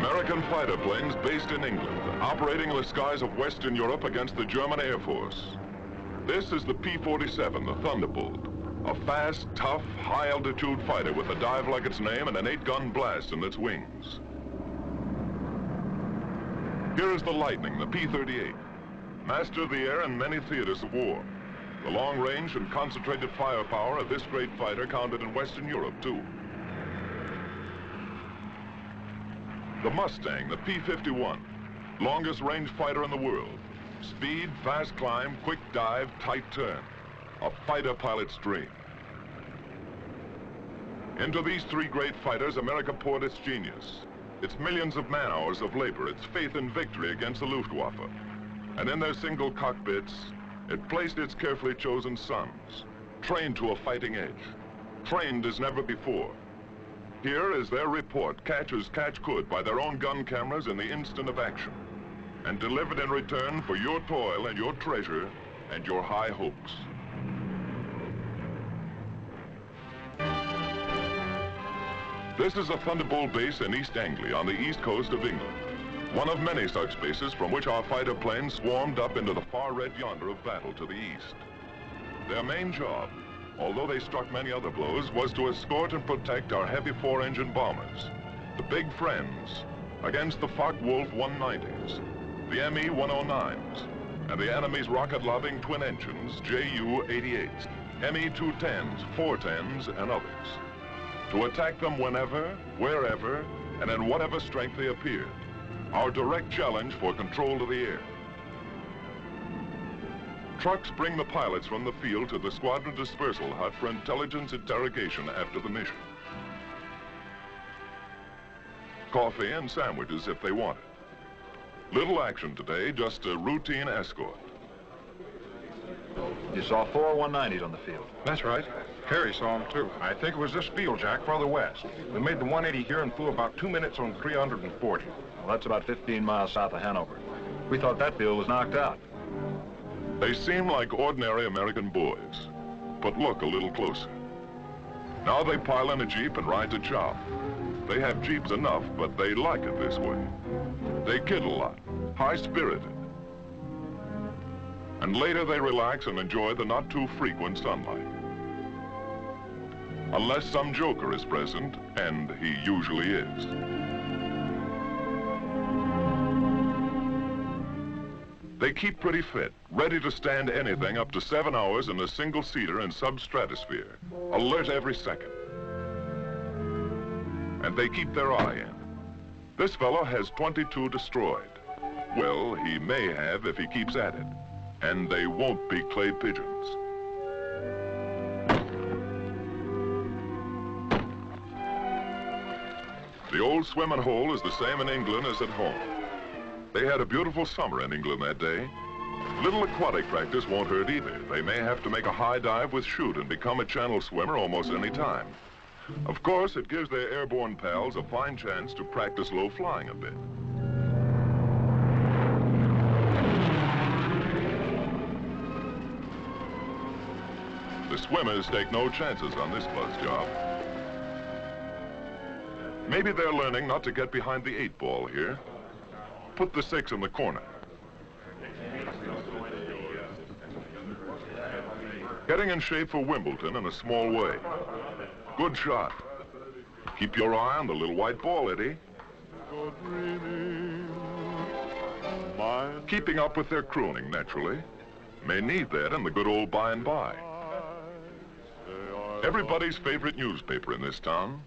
American fighter planes based in England, operating in the skies of Western Europe against the German Air Force. This is the P-47, the Thunderbolt, a fast, tough, high-altitude fighter with a dive like its name and an 8-gun blast in its wings. Here is the Lightning, the P-38, master of the air in many theaters of war. The long range and concentrated firepower of this great fighter counted in Western Europe, too. The Mustang, the P-51, longest range fighter in the world. Speed, fast climb, quick dive, tight turn. A fighter pilot's dream. Into these three great fighters, America poured its genius, its millions of man-hours of labor, its faith in victory against the Luftwaffe. And in their single cockpits, it placed its carefully chosen sons, trained to a fighting edge, trained as never before. Here is their report, catch as catch could by their own gun cameras in the instant of action, and delivered in return for your toil and your treasure and your high hopes. This is a Thunderbolt base in East Anglia on the east coast of England, one of many such bases from which our fighter planes swarmed up into the far red yonder of battle to the east. Their main job, although they struck many other blows, was to escort and protect our heavy 4-engine bombers, the big friends, against the Focke-Wulf 190s, the ME 109s, and the enemy's rocket-lobbing twin engines, Ju-88s, ME 210s, 410s, and others, to attack them whenever, wherever, and in whatever strength they appeared. Our direct challenge for control of the air. Trucks bring the pilots from the field to the squadron dispersal hut for intelligence interrogation after the mission. Coffee and sandwiches if they want it. Little action today, just a routine escort. You saw 4 190s on the field. That's right. Harry saw them too. I think it was this field, Jack, farther west. We made the 180 here and flew about 2 minutes on 340. Well, that's about 15 miles south of Hanover. We thought that field was knocked out. They seem like ordinary American boys, but look a little closer. Now they pile in a Jeep and ride to chow. They have Jeeps enough, but they like it this way. They kid a lot, high-spirited. And later they relax and enjoy the not-too-frequent sunlight. Unless some joker is present, and he usually is. They keep pretty fit, ready to stand anything up to 7 hours in a single-seater in sub-stratosphere, alert every second. And they keep their eye in. This fellow has 22 destroyed. Well, he may have if he keeps at it. And they won't be clay pigeons. The old swimming hole is the same in England as at home. They had a beautiful summer in England that day. Little aquatic practice won't hurt either. They may have to make a high dive with chute and become a channel swimmer almost any time. Of course, it gives their airborne pals a fine chance to practice low flying a bit. The swimmers take no chances on this buzz job. Maybe they're learning not to get behind the 8-ball here. Put the 6 in the corner. Getting in shape for Wimbledon in a small way. Good shot. Keep your eye on the little white ball, Eddie. Keeping up with their crooning, naturally. May need that in the good old by and by. Everybody's favorite newspaper in this town.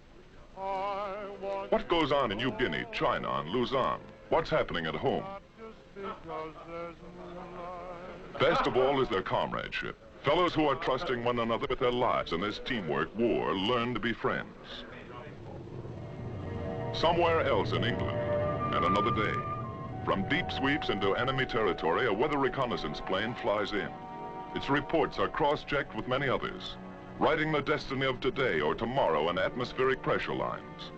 What goes on in New Guinea, China, and Luzon? What's happening at home? Best of all is their comradeship. Fellows who are trusting one another with their lives in this teamwork war learn to be friends. Somewhere else in England, and another day, from deep sweeps into enemy territory, a weather reconnaissance plane flies in. Its reports are cross-checked with many others, writing the destiny of today or tomorrow in atmospheric pressure lines.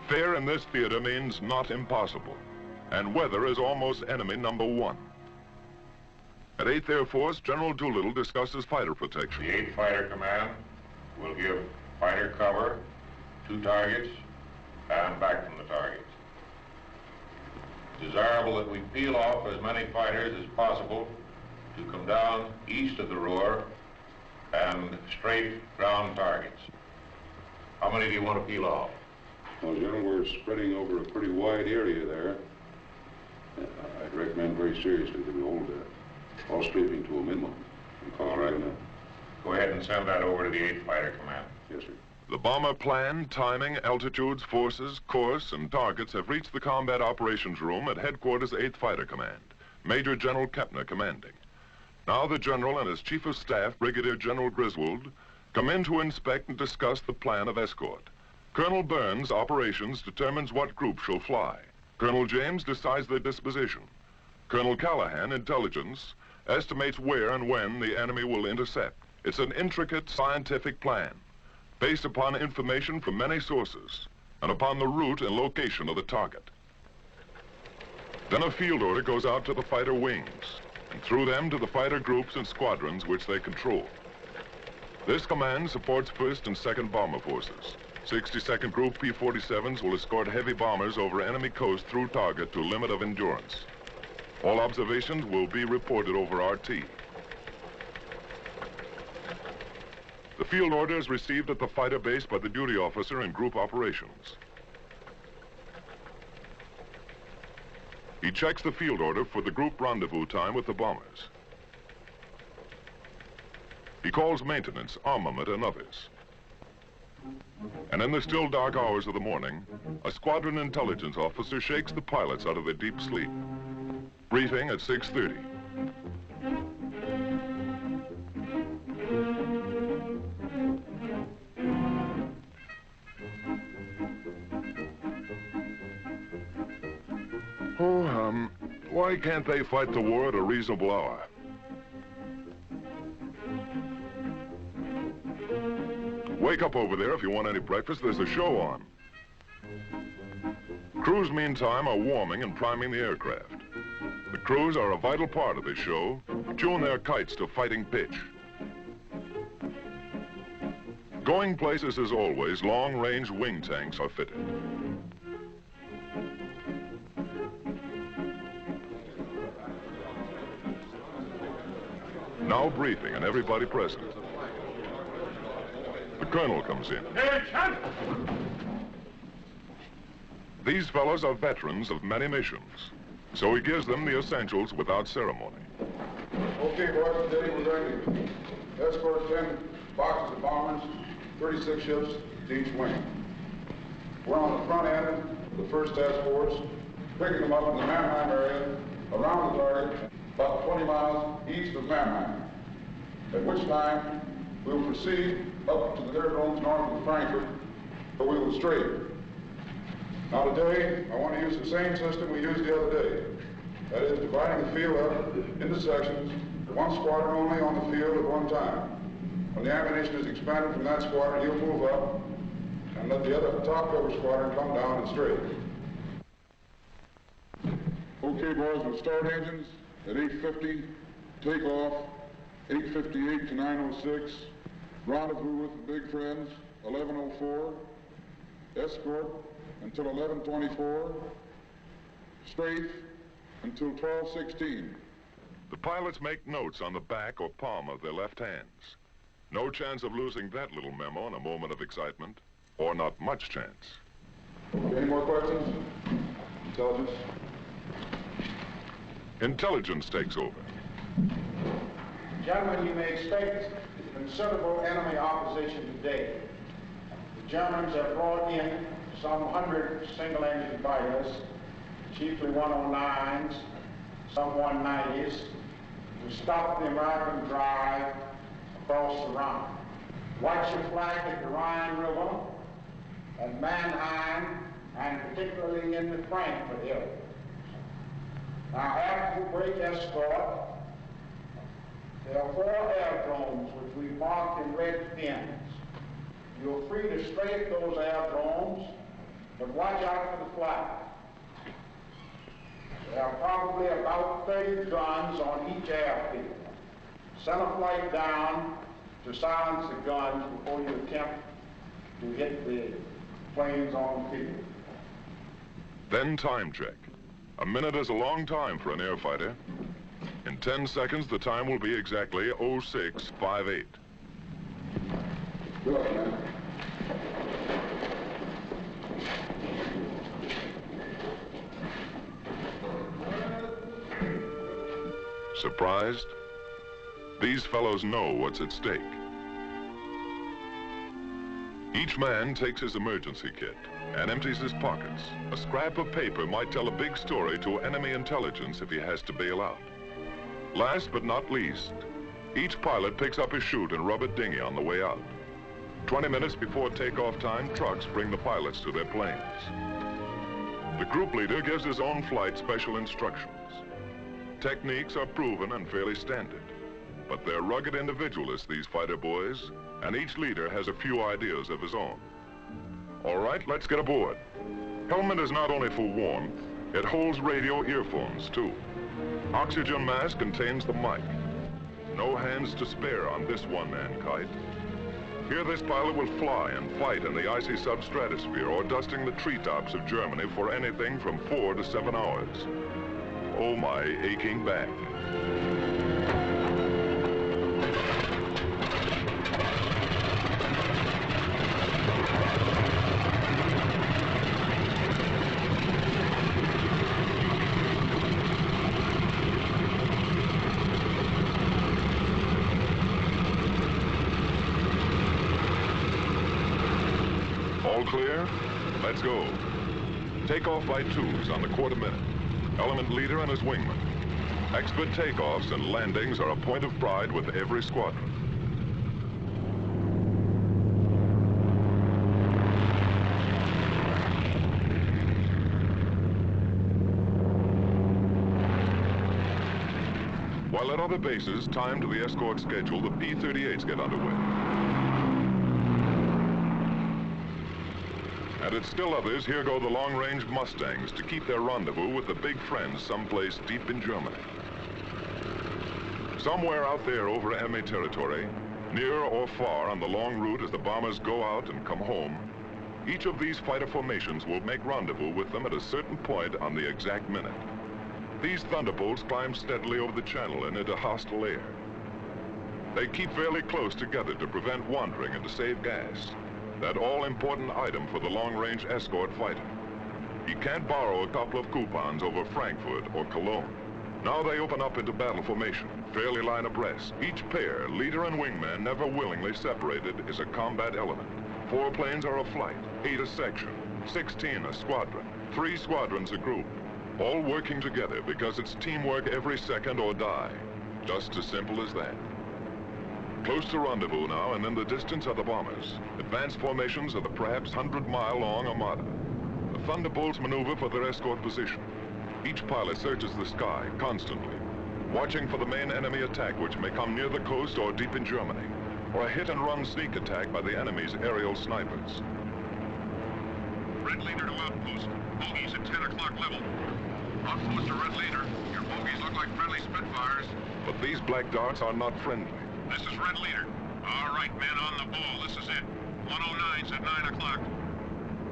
Fair in this theater means not impossible, and weather is almost enemy number one. At 8th Air Force, General Doolittle discusses fighter protection. The 8th Fighter Command will give fighter cover to targets and back from the targets. desirable that we peel off as many fighters as possible to come down east of the Roar and straight ground targets. How many do you want to peel off? Well, General, we're spreading over a pretty wide area there. I'd recommend very seriously that we hold all strafing to a minimum. All right. Go ahead and send that over to the 8th Fighter Command. Yes, sir. The bomber plan, timing, altitudes, forces, course, and targets have reached the Combat Operations Room at Headquarters 8th Fighter Command. Major General Kepner commanding. Now the General and his Chief of Staff, Brigadier General Griswold, come in to inspect and discuss the plan of escort. Colonel Burns, operations, determines what group shall fly. Colonel James decides their disposition. Colonel Callahan, intelligence, estimates where and when the enemy will intercept. It's an intricate scientific plan, based upon information from many sources, and upon the route and location of the target. Then a field order goes out to the fighter wings, and through them to the fighter groups and squadrons which they control. This command supports 1st and 2nd Bomber Forces. 62nd Group P-47s will escort heavy bombers over enemy coast through target to limit of endurance. All observations will be reported over RT. The field order is received at the fighter base by the duty officer in group operations. He checks the field order for the group rendezvous time with the bombers. He calls maintenance, armament, and others. And in the still dark hours of the morning, a squadron intelligence officer shakes the pilots out of their deep sleep. Briefing at 6:30. Why can't they fight the war at a reasonable hour? Wake up over there if you want any breakfast. There's a show on. Crews, meantime, are warming and priming the aircraft. The crews are a vital part of this show. Tune their kites to fighting pitch. Going places as always, long-range wing tanks are fitted. Now briefing and everybody present. The colonel comes in. These fellows are veterans of many missions, so he gives them the essentials without ceremony. Okay, boys, today we're going to escort 10 boxes of bombers, 36 ships to each wing. We're on the front end of the first task force, picking them up in the Mannheim area, around the target, about 20 miles east of Mannheim, at which time we'll proceed up to the aerodromes north of Frankfurt, where we will straight. Now today, I want to use the same system we used the other day. That is, dividing the field up into sections, one squadron only on the field at one time. When the ammunition is expended from that squadron, you'll move up and let the other top cover squadron come down and straight. Okay, boys, we'll start engines at 8:50, take off 8:58 to 9:06, rendezvous with the big friends 11:04, escort until 11:24, strafe until 12:16. The pilots make notes on the back or palm of their left hands. No chance of losing that little memo in a moment of excitement, or not much chance. Okay, any more questions? Intelligence? Intelligence takes over. Gentlemen, you may expect considerable enemy opposition today. The Germans have brought in some 100 single-engine fighters, chiefly 109s, some 190s, to stop the American drive across the Rhine. Watch your flank at the Rhine River, at Mannheim, and particularly in the Frankfurt area. Now, after the break escort, there are 4 aerodromes which we marked in red pins. You're free to strafe those aerodromes, but watch out for the flag. There are probably about 30 guns on each airfield. Send a flight down to silence the guns before you attempt to hit the planes on the field. Then time check. A minute is a long time for an air fighter. In 10 seconds, the time will be exactly 0658. Good, man. Surprised? These fellows know what's at stake. Each man takes his emergency kit and empties his pockets. A scrap of paper might tell a big story to enemy intelligence if he has to bail out. Last but not least, each pilot picks up his chute and rubber dinghy on the way out. 20 minutes before takeoff time, trucks bring the pilots to their planes. The group leader gives his own flight special instructions. Techniques are proven and fairly standard, but they're rugged individualists, these fighter boys, and each leader has a few ideas of his own. All right, let's get aboard. Helmet is not only for warmth, it holds radio earphones too. Oxygen mask contains the mic. No hands to spare on this one-man kite. Here this pilot will fly and fight in the icy substratosphere or dusting the treetops of Germany for anything from 4 to 7 hours. Oh, my aching back. All clear? Let's go. Takeoff by twos on the quarter minute. Element leader and his wingman. Expert takeoffs and landings are a point of pride with every squadron. While at other bases, timed to the escort schedule, the P-38s get underway. And at still others, here go the long-range Mustangs to keep their rendezvous with the big friends someplace deep in Germany. Somewhere out there over enemy territory, near or far on the long route as the bombers go out and come home, each of these fighter formations will make rendezvous with them at a certain point on the exact minute. These thunderbolts climb steadily over the channel and into hostile air. They keep fairly close together to prevent wandering and to save gas. That all-important item for the long-range escort fighter. You can't borrow a couple of coupons over Frankfurt or Cologne. Now they open up into battle formation, fairly line abreast. Each pair, leader and wingman, never willingly separated, is a combat element. 4 planes are a flight, 8 a section, 16 a squadron, 3 squadrons a group. All working together because it's teamwork every second or die. Just as simple as that. Close to rendezvous now, and in the distance are the bombers. Advanced formations of the perhaps 100-mile-long Armada. The Thunderbolts maneuver for their escort position. Each pilot searches the sky constantly, watching for the main enemy attack which may come near the coast or deep in Germany, or a hit-and-run sneak attack by the enemy's aerial snipers. Red leader to outpost. Bogies at 10 o'clock level. Outpost to red leader. Your bogies look like friendly Spitfires. But these black darts are not friendly. This is red leader. All right, men on the ball. This is it. 109's at 9 o'clock.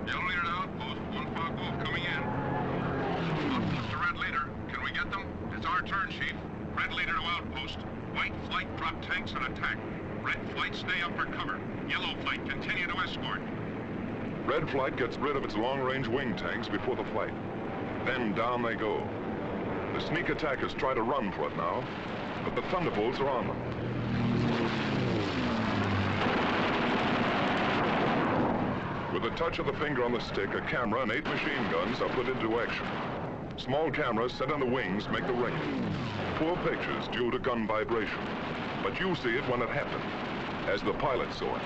Yellow leader to outpost. 1 Fog Wolf coming in. Outpost to red leader. Can we get them? It's our turn, Chief. Red leader to outpost. White flight drop tanks and attack. Red flight stay up for cover. Yellow flight continue to escort. Red flight gets rid of its long-range wing tanks before the fight. Then down they go. The sneak attackers try to run for it now, but the Thunderbolts are on them. With a touch of the finger on the stick, a camera and 8 machine guns are put into action. Small cameras set on the wings make the ring. Poor pictures due to gun vibration. But you see it when it happened, as the pilot saw it.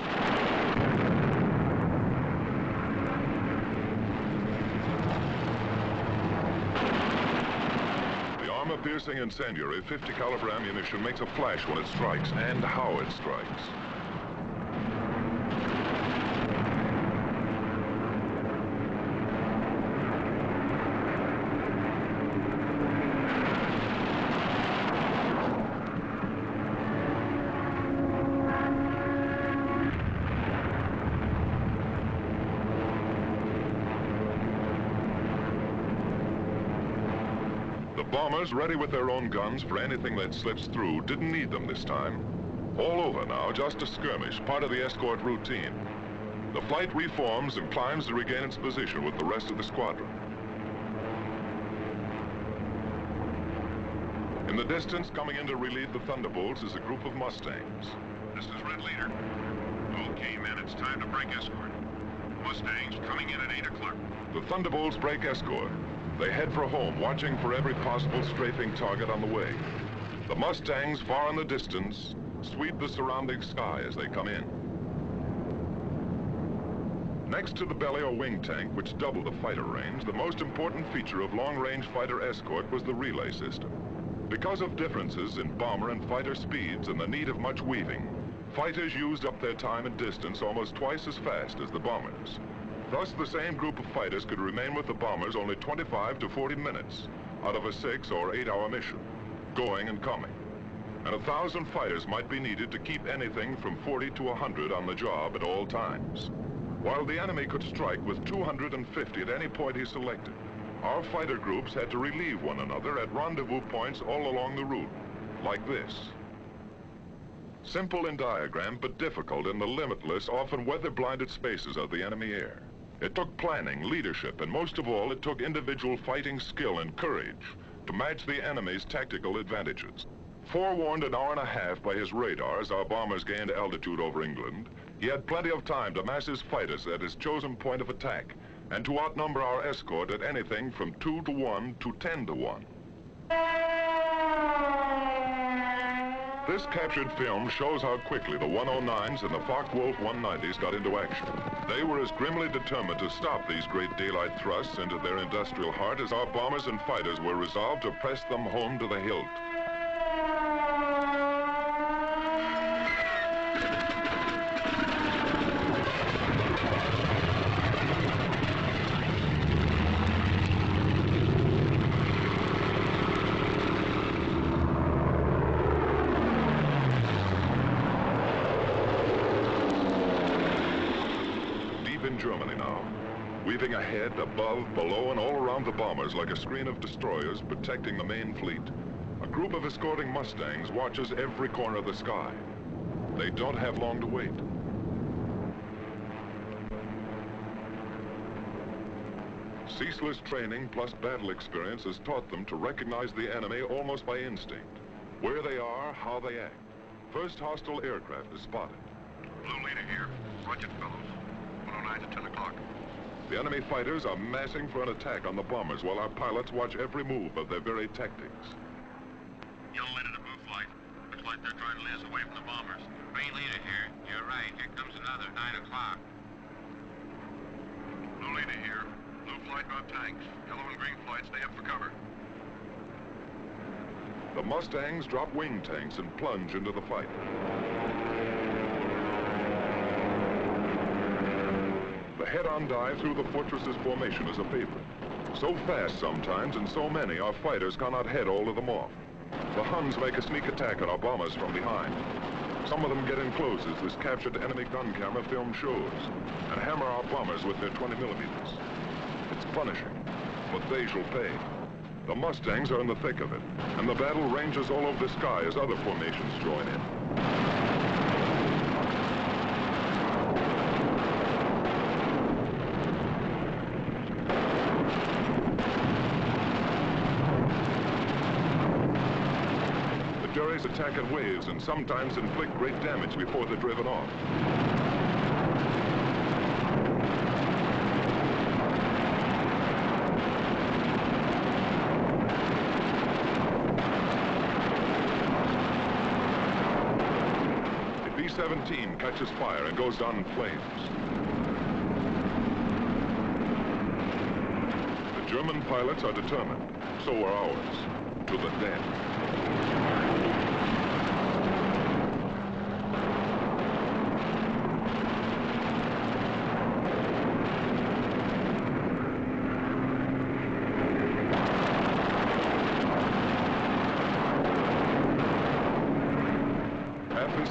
The armor-piercing incendiary 50 caliber ammunition makes a flash when it strikes, and how it strikes. bombers, ready with their own guns for anything that slips through, didn't need them this time. All over now, just a skirmish, part of the escort routine. The flight reforms and climbs to regain its position with the rest of the squadron. In the distance, coming in to relieve the Thunderbolts, is a group of Mustangs. This is Red Leader. Okay, men, it's time to break escort. Mustangs coming in at 8 o'clock. The Thunderbolts break escort. They head for home, watching for every possible strafing target on the way. The Mustangs, far in the distance, sweep the surrounding sky as they come in. Next to the belly or wing tank, which doubled the fighter range, the most important feature of long-range fighter escort was the relay system. Because of differences in bomber and fighter speeds and the need of much weaving, fighters used up their time and distance almost twice as fast as the bombers. Thus, the same group of fighters could remain with the bombers only 25 to 40 minutes out of a 6 or 8 hour mission, going and coming. And 1,000 fighters might be needed to keep anything from 40 to 100 on the job at all times. While the enemy could strike with 250 at any point he selected, our fighter groups had to relieve one another at rendezvous points all along the route, like this. Simple in diagram, but difficult in the limitless, often weather-blinded spaces of the enemy air. It took planning, leadership, and most of all, it took individual fighting skill and courage to match the enemy's tactical advantages. Forewarned an hour and a half by his radars, our bombers gained altitude over England. He had plenty of time to mass his fighters at his chosen point of attack and to outnumber our escort at anything from 2 to 1 to 10 to 1. This captured film shows how quickly the 109s and the Focke-Wulf 190s got into action. They were as grimly determined to stop these great daylight thrusts into their industrial heart as our bombers and fighters were resolved to press them home to the hilt. In Germany now, weaving ahead, above, below, and all around the bombers like a screen of destroyers protecting the main fleet. A group of escorting Mustangs watches every corner of the sky. They don't have long to wait. Ceaseless training plus battle experience has taught them to recognize the enemy almost by instinct. Where they are, how they act. First hostile aircraft is spotted. Blue Leader here. Roger, fellows. 109 at 10 o'clock. The enemy fighters are massing for an attack on the bombers while our pilots watch every move of their very tactics. Yellow Leader to blue flight. Looks like they're trying to lead us away from the bombers. Green Leader here. You're right. Here comes another 9 o'clock. Blue Leader here. Blue flight about tanks. Yellow and green flight stay up for cover. The Mustangs drop wing tanks and plunge into the fight. The head-on dive through the fortress's formation is a favorite. So fast sometimes and so many, our fighters cannot head all of them off. The Huns make a sneak attack on our bombers from behind. Some of them get in close, as this captured enemy gun camera film shows, and hammer our bombers with their 20 millimeters. It's punishing, but they shall pay. The Mustangs are in the thick of it, and the battle ranges all over the sky as other formations join in. The Jerries attack in waves and sometimes inflict great damage before they're driven off. The B-17 catches fire and goes down in flames. The German pilots are determined. So are ours. To the death.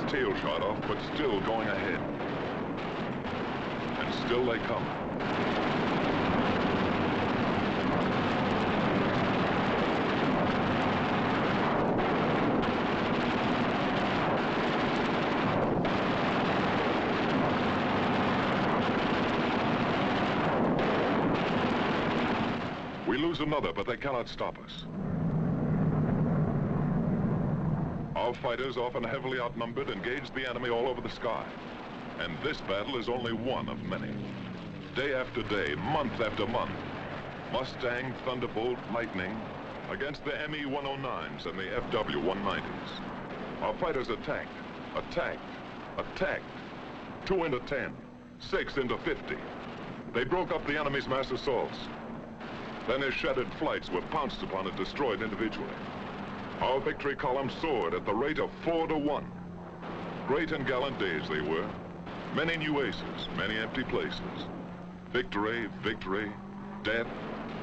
Tail shot off, but still going ahead. And still they come. comes another, but they cannot stop us. Our fighters, often heavily outnumbered, engage the enemy all over the sky. And this battle is only one of many. Day after day, month after month, Mustang, Thunderbolt, Lightning against the ME-109s and the FW-190s. Our fighters attacked, attacked, attacked. 2 into 10, 6 into 50. They broke up the enemy's mass assaults. Then his shattered flights were pounced upon and destroyed individually. Our victory column soared at the rate of 4 to 1. Great and gallant days they were. Many new aces, many empty places. Victory, victory, death,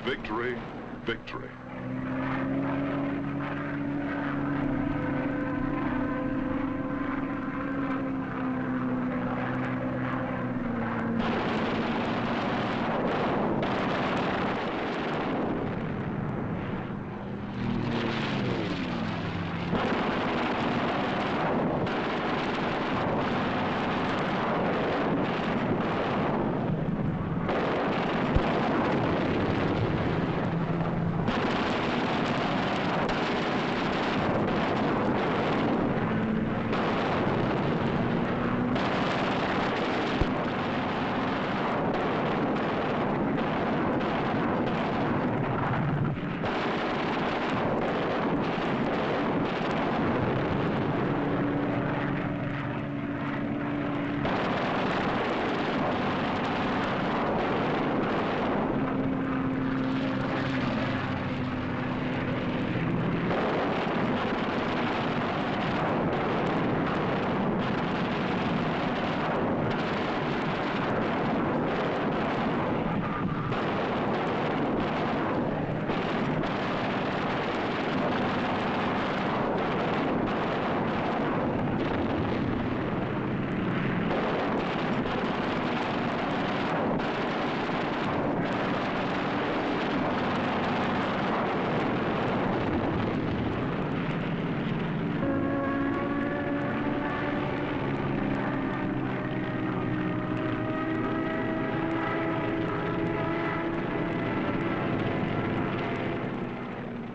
victory, victory.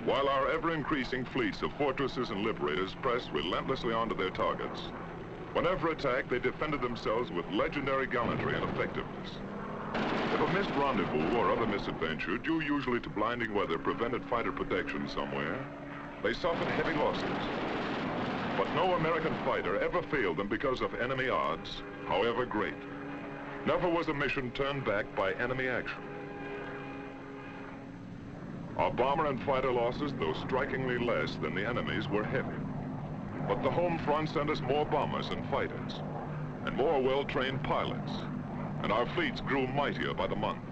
While our ever-increasing fleets of fortresses and liberators pressed relentlessly onto their targets, whenever attacked, they defended themselves with legendary gallantry and effectiveness. If a missed rendezvous or other misadventure, due usually to blinding weather, prevented fighter protection somewhere, they suffered heavy losses. But no American fighter ever failed them because of enemy odds, however great. Never was a mission turned back by enemy action. Our bomber and fighter losses, though strikingly less than the enemy's, were heavy. But the home front sent us more bombers and fighters, and more well-trained pilots, and our fleets grew mightier by the month.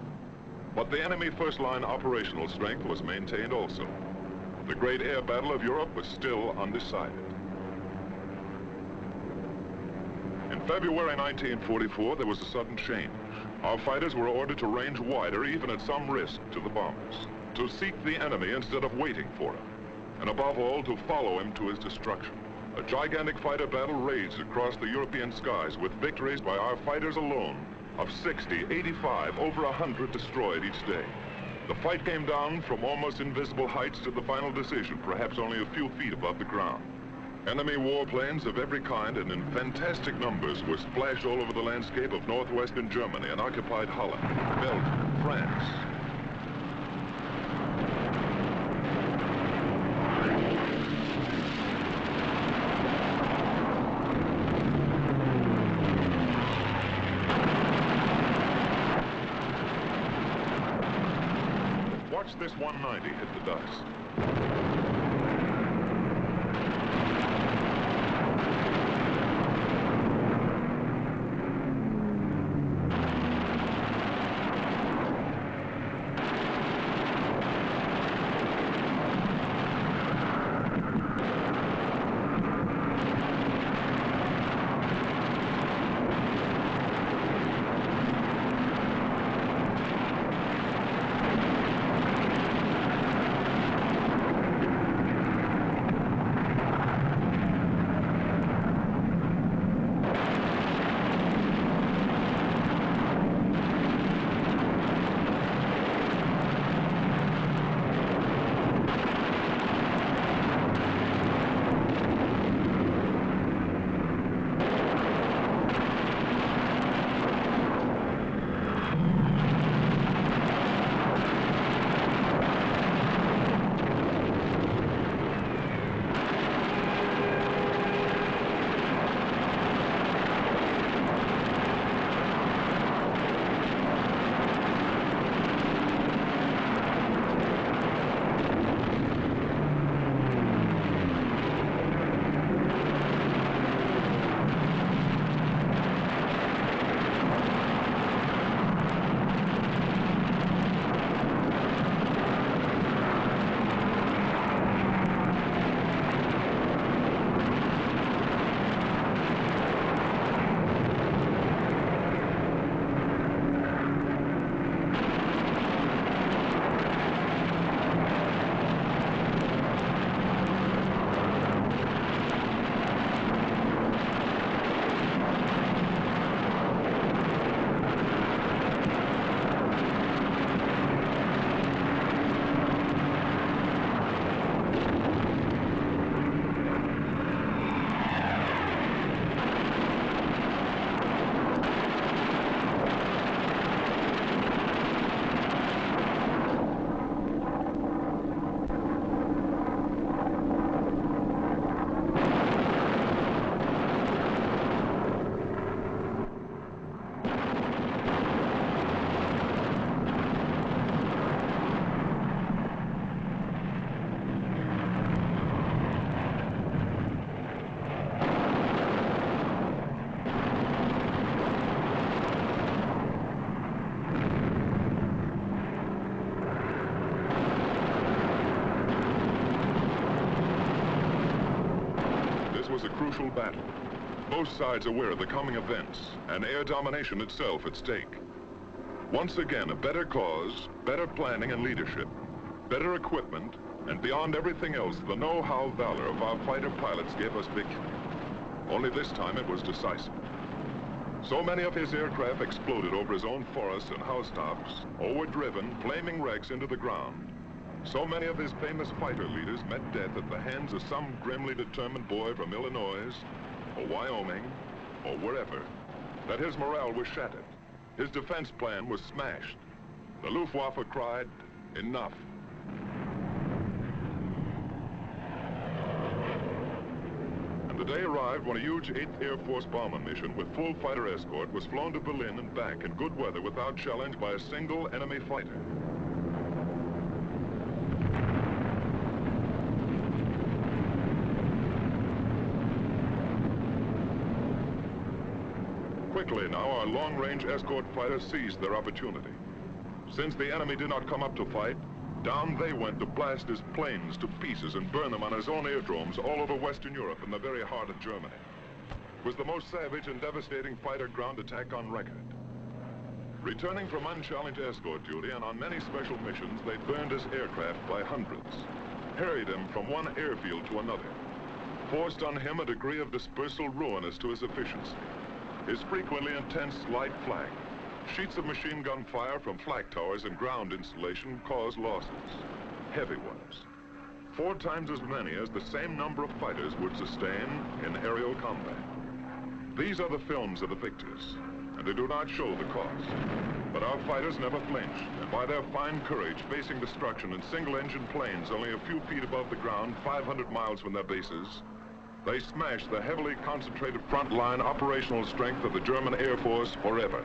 But the enemy first-line operational strength was maintained also. The great air battle of Europe was still undecided. In February 1944, there was a sudden change. Our fighters were ordered to range wider, even at some risk to the bombers, to seek the enemy instead of waiting for him, and above all, to follow him to his destruction. A gigantic fighter battle raged across the European skies with victories by our fighters alone of 60, 85, over 100 destroyed each day. The fight came down from almost invisible heights to the final decision, perhaps only a few feet above the ground. Enemy warplanes of every kind and in fantastic numbers were splashed all over the landscape of northwestern Germany and occupied Holland, Belgium, France. Watch this 190 hit the dust. was a crucial battle. Both sides aware of the coming events and air domination itself at stake. Once again, a better cause, better planning and leadership, better equipment, and beyond everything else, the know-how valor of our fighter pilots gave us victory. Only this time it was decisive. So many of his aircraft exploded over his own forests and housetops, or were driven, flaming wrecks, into the ground. So many of his famous fighter leaders met death at the hands of some grimly determined boy from Illinois, or Wyoming, or wherever, that his morale was shattered. His defense plan was smashed. The Luftwaffe cried, "Enough." And the day arrived when a huge 8th Air Force bomber mission with full fighter escort was flown to Berlin and back in good weather without challenge by a single enemy fighter. Quickly now, our long-range escort fighters seized their opportunity. Since the enemy did not come up to fight, down they went to blast his planes to pieces and burn them on his own aerodromes all over Western Europe in the very heart of Germany. It was the most savage and devastating fighter ground attack on record. Returning from unchallenged escort duty and on many special missions, they burned his aircraft by hundreds, harried him from one airfield to another, forced on him a degree of dispersal ruinous to his efficiency. His frequently intense light flak, sheets of machine gun fire from flak towers and ground installation caused losses, heavy ones. 4 times as many as the same number of fighters would sustain in aerial combat. These are the films of the victors, and they do not show the cost. But our fighters never flinched, and by their fine courage, facing destruction in single-engine planes only a few feet above the ground, 500 miles from their bases, they smashed the heavily concentrated front-line operational strength of the German Air Force forever.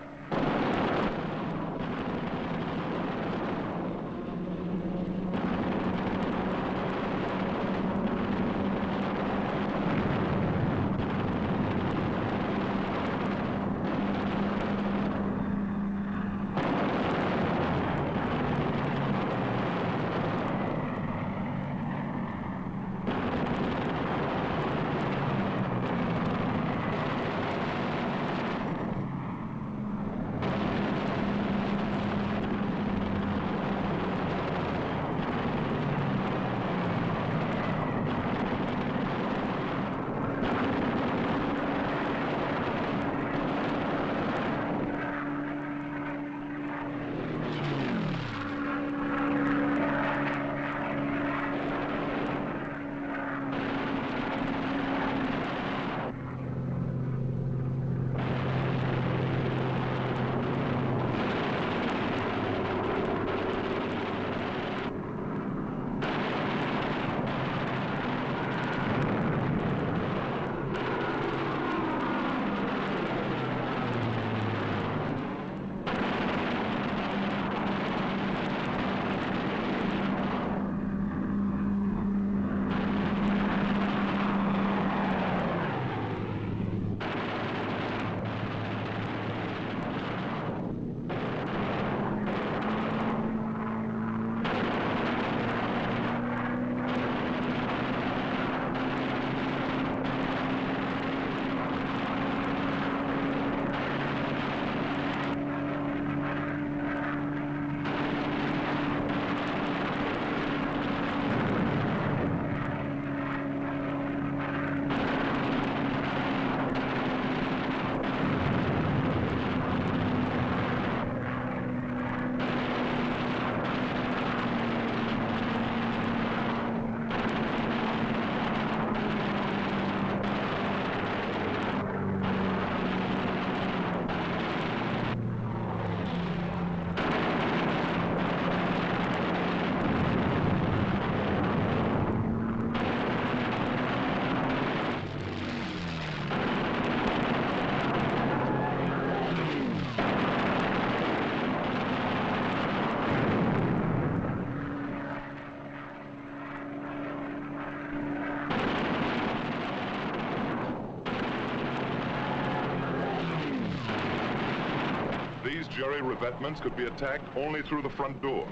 These jerry revetments could be attacked only through the front door.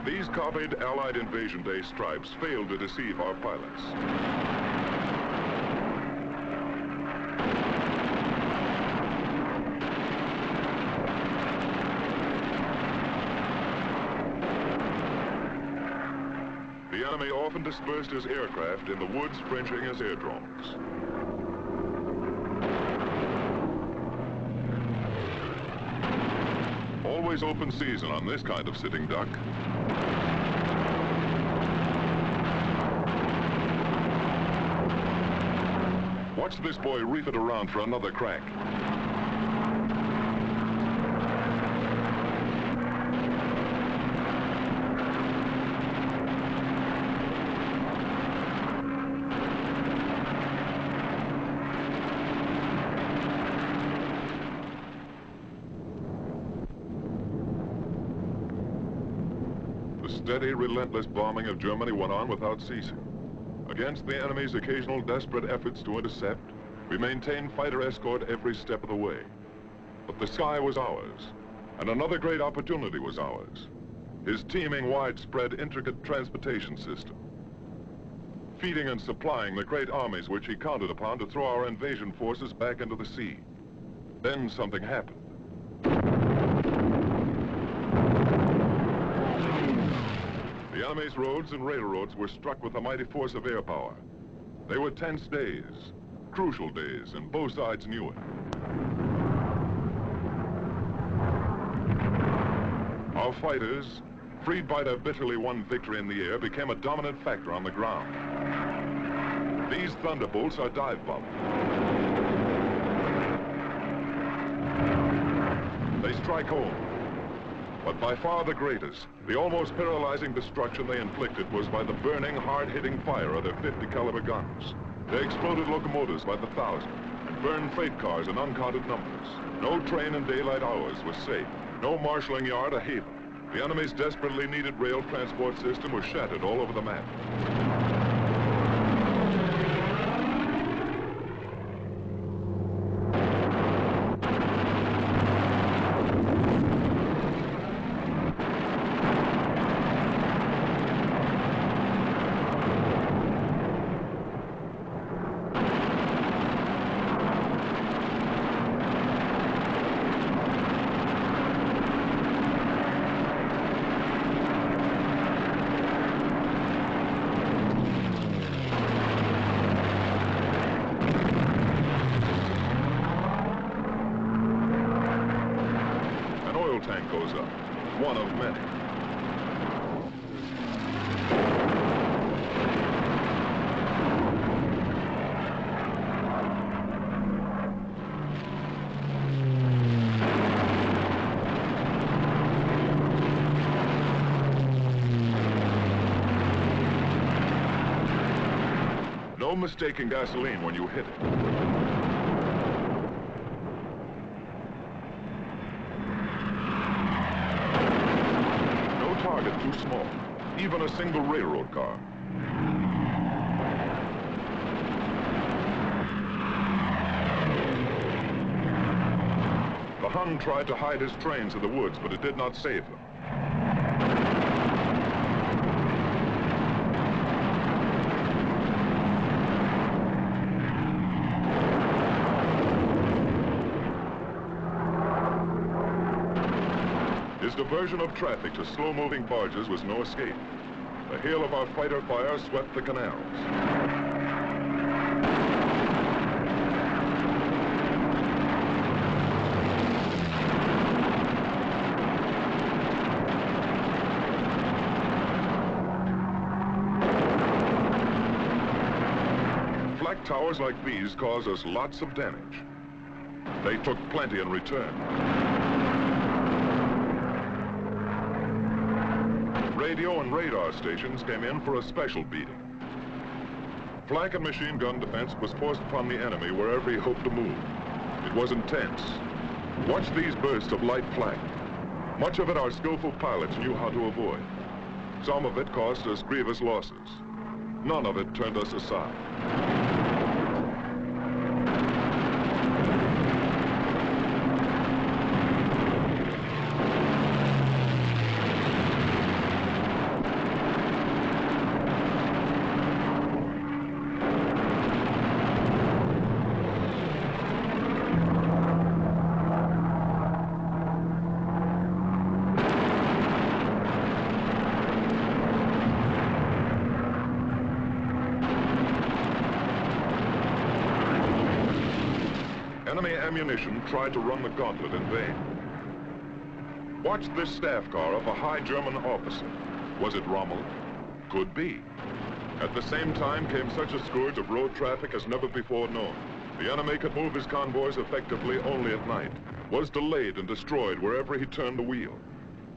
These copied Allied Invasion Day stripes failed to deceive our pilots. The enemy often dispersed his aircraft in the woods fringing his airdromes. Always open season on this kind of sitting duck. Watch this boy reef it around for another crack. The steady, relentless bombing of Germany went on without ceasing. Against the enemy's occasional desperate efforts to intercept, we maintained fighter escort every step of the way. But the sky was ours, and another great opportunity was ours. His teeming, widespread, intricate transportation system. Feeding and supplying the great armies which he counted upon to throw our invasion forces back into the sea. Then something happened. The enemy's roads and railroads were struck with a mighty force of air power. They were tense days, crucial days, and both sides knew it. Our fighters, freed by their bitterly won victory in the air, became a dominant factor on the ground. These thunderbolts are dive bombing. They strike home. But by far the greatest, the almost paralyzing destruction they inflicted was by the burning, hard-hitting fire of their 50 caliber guns. They exploded locomotives by the thousand and burned freight cars in uncounted numbers. No train in daylight hours was safe. No marshalling yard a haven. The enemy's desperately needed rail transport system was shattered all over the map. Tank goes up, one of many. No mistaking gasoline when you hit it. Target too small, even a single railroad car. The Hun tried to hide his trains in the woods, but it did not save them. His diversion of traffic to slow-moving barges was no escape. The hail of our fighter fire swept the canals. Flak towers like these cause us lots of damage. They took plenty in return. Radio and radar stations came in for a special beating. Flak and machine gun defense was forced upon the enemy wherever he hoped to move. It was intense. Watch these bursts of light flak. Much of it our skillful pilots knew how to avoid. Some of it caused us grievous losses. None of it turned us aside. Enemy ammunition tried to run the gauntlet in vain. Watch this staff car of a high German officer. Was it Rommel? Could be. At the same time came such a scourge of road traffic as never before known. The enemy could move his convoys effectively only at night, was delayed and destroyed wherever he turned the wheel.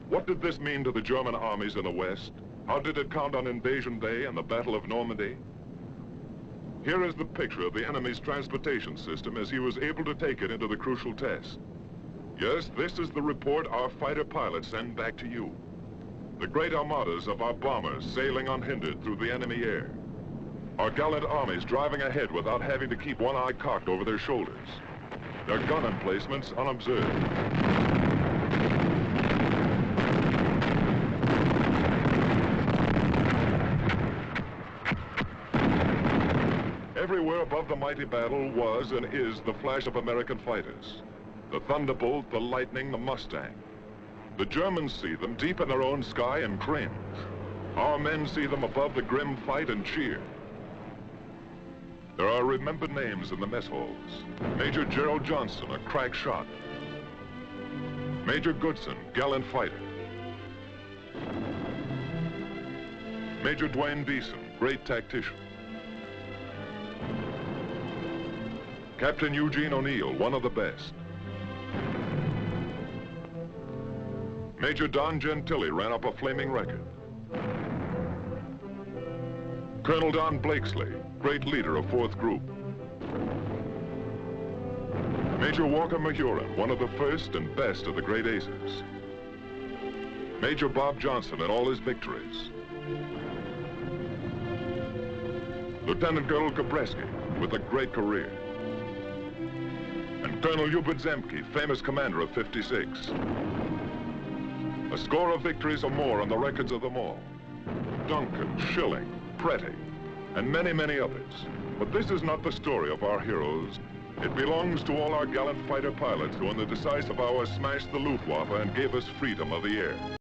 What did this mean to the German armies in the West? How did it count on Invasion Day and the Battle of Normandy? Here is the picture of the enemy's transportation system as he was able to take it into the crucial test. Yes, this is the report our fighter pilots send back to you. The great armadas of our bombers sailing unhindered through the enemy air. Our gallant armies driving ahead without having to keep one eye cocked over their shoulders. Their gun emplacements unobserved. Everywhere above the mighty battle was and is the flash of American fighters. The Thunderbolt, the Lightning, the Mustang. The Germans see them deep in their own sky and cringe. Our men see them above the grim fight and cheer. There are remembered names in the mess halls. Major Gerald Johnston, a crack shot. Major Goodson, gallant fighter. Major Dwayne Beeson, great tactician. Captain Eugene O'Neill, one of the best. Major Don Gentili ran up a flaming record. Colonel Don Blakesley, great leader of 4th Group. Major Walker Mahurin, one of the first and best of the great aces. Major Bob Johnson and all his victories. Lieutenant Colonel Kabreski, with a great career. And Colonel Hubert Zemke, famous commander of 56. A score of victories or more on the records of them all. Duncan, Schilling, Pretty, and many, many others. But this is not the story of our heroes. It belongs to all our gallant fighter pilots who in the decisive hour smashed the Luftwaffe and gave us freedom of the air.